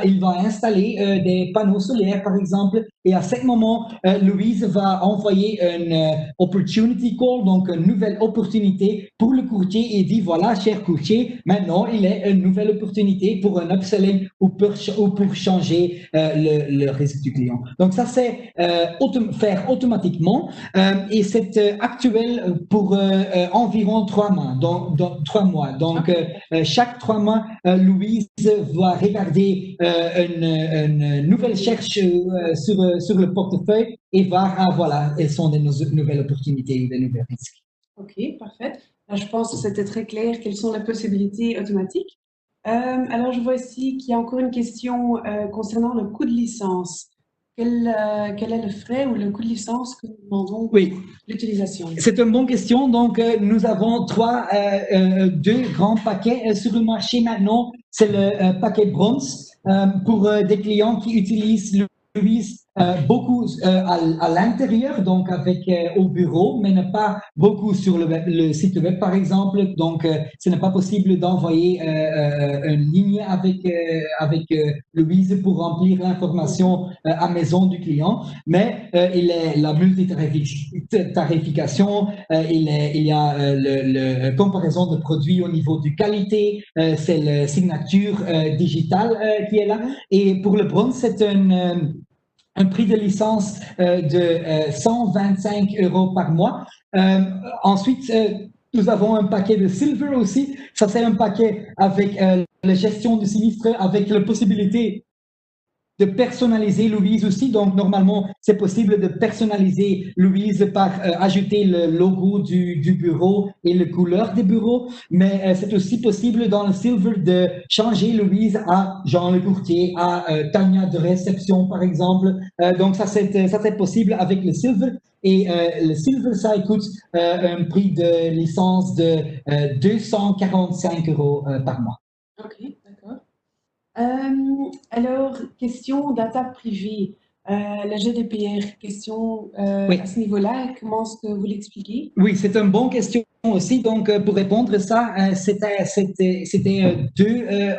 il va installer des panneaux solaires, par exemple, et à ce moment, Louise va envoyer une opportunity call, donc une nouvelle opportunité pour le courtier et dit, voilà, cher courtier, maintenant, il est une nouvelle opportunité pour un upselling ou pour changer le risque du client. Donc, ça, c'est faire automatiquement et c'est actuel pour environ 3 mois. Donc, chaque 3 mois, Louise va regarder une nouvelle recherche sur le portefeuille et voir, voilà, elles sont des nouvelles opportunités, des nouveaux risques. OK, parfait. Là, je pense que c'était très clair quelles sont les possibilités automatiques. Alors, je vois ici qu'il y a encore une question concernant le coût de licence. Quel est le frais ou le coût de licence que nous demandons pour l'utilisation? C'est une bonne question. Donc, nous avons 2 grands paquets sur le marché maintenant. c'est le paquet bronze pour des clients qui utilisent Louise beaucoup à l'intérieur, donc avec au bureau, mais ne pas beaucoup sur le site web, par exemple. Donc, ce n'est pas possible d'envoyer une ligne avec Louise pour remplir l'information à maison du client, mais il est la multitarification, il y a le comparaison de produits au niveau de qualité, c'est la signature digitale qui est là. Et pour le bronze, c'est un prix de licence de 125 € par mois. Ensuite, nous avons un paquet de silver aussi. Ça, c'est un paquet avec la gestion du sinistre, avec la possibilité de personnaliser Louise aussi. Donc, normalement, c'est possible de personnaliser Louise par ajouter le logo du bureau et la couleur des bureaux. Mais c'est aussi possible dans le Silver de changer Louise à Jean le courtier, à Tania de réception, par exemple. Donc, ça, c'est possible avec le Silver. Et le Silver, ça coûte un prix de licence de 245 € par mois. OK, d'accord. Alors, question data privée, la GDPR, question Oui. à ce niveau-là, comment est-ce que vous l'expliquez? Oui, c'est une bonne question aussi. Donc, pour répondre à ça, c'était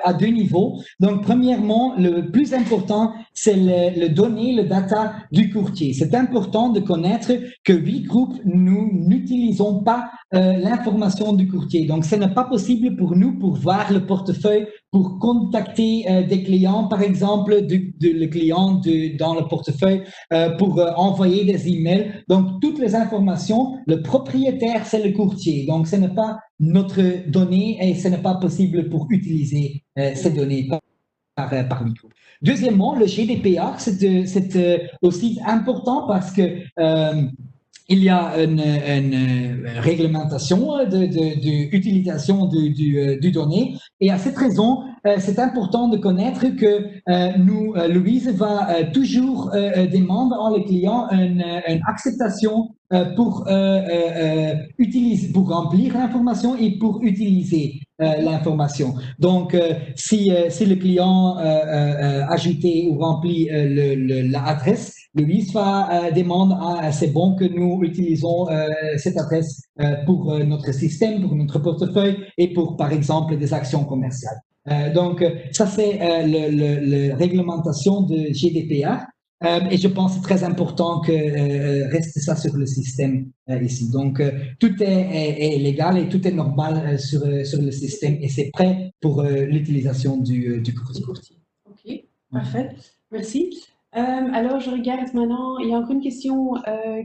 à deux niveaux. Donc, premièrement, le plus important, c'est le donner, le data du courtier. C'est important de connaître que WeGroup, nous n'utilisons pas l'information du courtier. Donc, ce n'est pas possible pour nous pour voir le portefeuille, pour contacter des clients, par exemple, le client dans le portefeuille, pour envoyer des emails. Donc, toutes les informations, le propriétaire, c'est le courtier. Donc, ce n'est pas notre donnée et ce n'est pas possible pour utiliser ces données par WeGroup. Deuxièmement, le GDPR, c'est aussi important parce que il y a une réglementation d'utilisation du données. Et à cette raison, c'est important de connaître que Louise va toujours demander au client une acceptation pour remplir l'information et pour utiliser l'information. Donc, si le client ajouté ou remplit l'adresse, Louise va demander c'est bon que nous utilisons cette adresse pour notre système, pour notre portefeuille et pour, par exemple, des actions commerciales. Donc, ça, c'est la réglementation de GDPR. Et je pense que c'est très important que reste ça sur le système ici. Donc, tout est légal et tout est normal sur le système et c'est prêt pour l'utilisation du courtier. OK, parfait. Merci. Alors, je regarde maintenant, il y a encore une question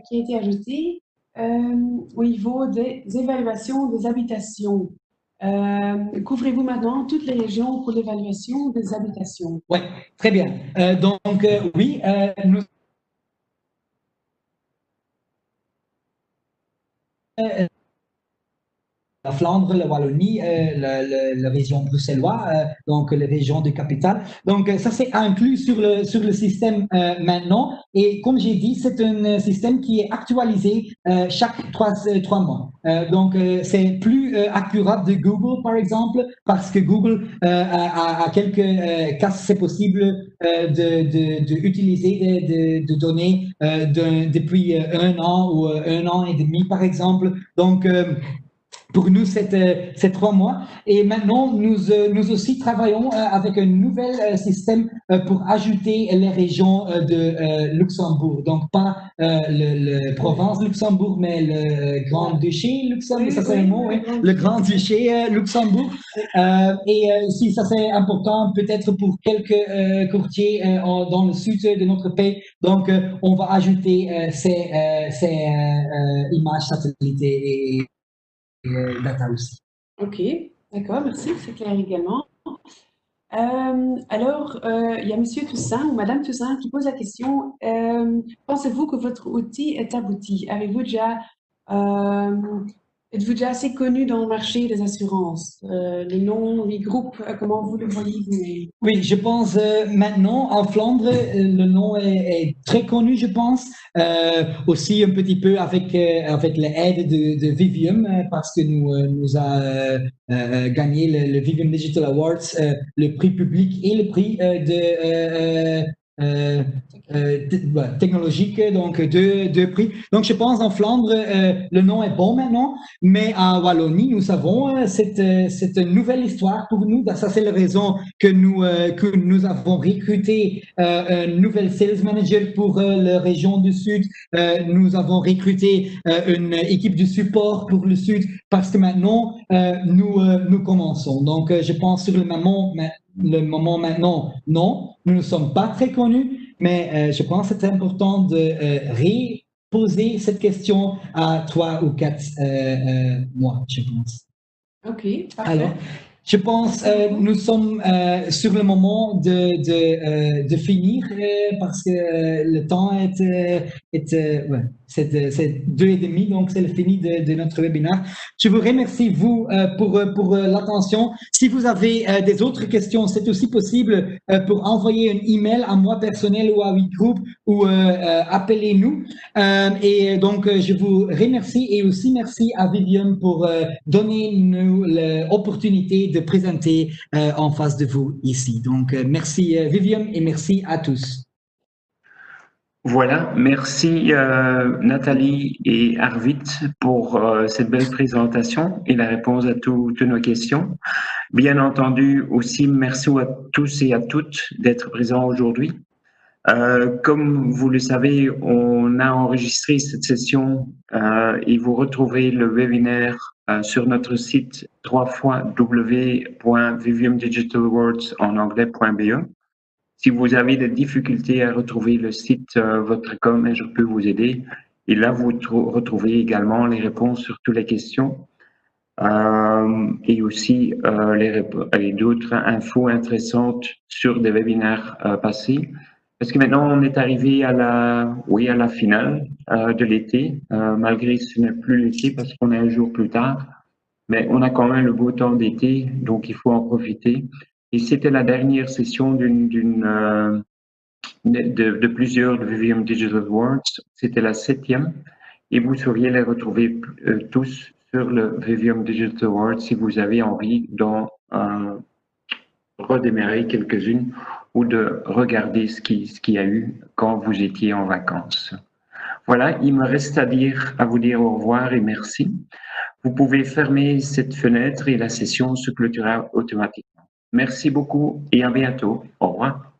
qui a été ajoutée au niveau des évaluations des habitations. Couvrez-vous maintenant toutes les régions pour l'évaluation des habitations? Oui, très bien. Donc, oui, nous la Flandre, la Wallonie, la région bruxelloise, donc les régions de capitale. Donc, ça c'est inclus sur le système maintenant. Et comme j'ai dit, c'est un système qui est actualisé chaque trois mois. Donc, c'est plus accurate de Google, par exemple, parce que Google a quelques cas, c'est possible d'utiliser des données depuis un an ou un an et demi, par exemple. Donc, pour nous, c'est 3 mois. Et maintenant, nous aussi travaillons avec un nouvel système pour ajouter les régions de Luxembourg. Donc, pas le province Luxembourg, mais le Grand-Duché Luxembourg, ça c'est le mot, oui. Le Grand-Duché Luxembourg. Et si ça c'est important, peut-être pour quelques courtiers dans le sud de notre pays. Donc, on va ajouter ces images satellites data aussi. OK, d'accord, merci, c'est clair également. Alors, il y a Monsieur Toussaint ou Madame Toussaint qui pose la question, pensez-vous que votre outil est abouti? Avez-vous déjà Êtes-vous déjà assez connu dans le marché des assurances? Les noms, les groupes, comment vous le voyez-vous? Oui, je pense maintenant en Flandre, le nom est très connu, je pense. Aussi un petit peu avec l'aide de Vivium, parce que nous a gagné le Vivium Digital Awards, le prix public et le prix technologique, donc deux prix. Donc je pense en Flandre, le nom est bon maintenant, mais à Wallonie, nous savons, c'est une nouvelle histoire pour nous. Ça, c'est la raison que nous avons recruté un nouvel sales manager pour la région du Sud. Nous avons recruté une équipe de support pour le Sud parce que maintenant, nous commençons. Donc, je pense sur le moment maintenant, non, nous ne sommes pas très connus, mais je pense que c'est important de reposer cette question à 3 ou 4 mois, je pense. OK, parfait. Alors, je pense nous sommes sur le moment de finir parce que le temps ouais, c'est 2h30, donc c'est le fini de notre webinaire. Je vous remercie, vous, pour l'attention. Si vous avez des autres questions, c'est aussi possible pour envoyer un email à moi personnel ou à WeGroup ou appelez-nous. Et donc, je vous remercie et aussi merci à Viviane pour donner nous l'opportunité de présenter en face de vous ici. Donc, merci Viviane et merci à tous. Voilà, merci Nathalie et Arvid pour cette belle présentation et la réponse à toutes nos questions. Bien entendu, aussi merci à tous et à toutes d'être présents aujourd'hui. Comme vous le savez, on a enregistré cette session et vous retrouverez le webinaire sur notre site www.viviumdigitalawards en anglais.be. Si vous avez des difficultés à retrouver le site Votre.com, je peux vous aider. Et là, vous retrouvez également les réponses sur toutes les questions et aussi d'autres infos intéressantes sur des webinaires passés. Parce que maintenant, on est arrivé à la finale de l'été, malgré ce n'est plus l'été parce qu'on est un jour plus tard. Mais on a quand même le beau temps d'été, donc il faut en profiter. Et c'était la dernière session de plusieurs Vivium Digital Awards. C'était la 7e. Et vous sauriez les retrouver tous sur le Vivium Digital Awards si vous avez envie d'en redémarrer quelques-unes ou de regarder ce qu'il y a eu quand vous étiez en vacances. Voilà, il me reste à vous dire au revoir et merci. Vous pouvez fermer cette fenêtre et la session se clôturera automatiquement. Merci beaucoup et à bientôt. Au revoir.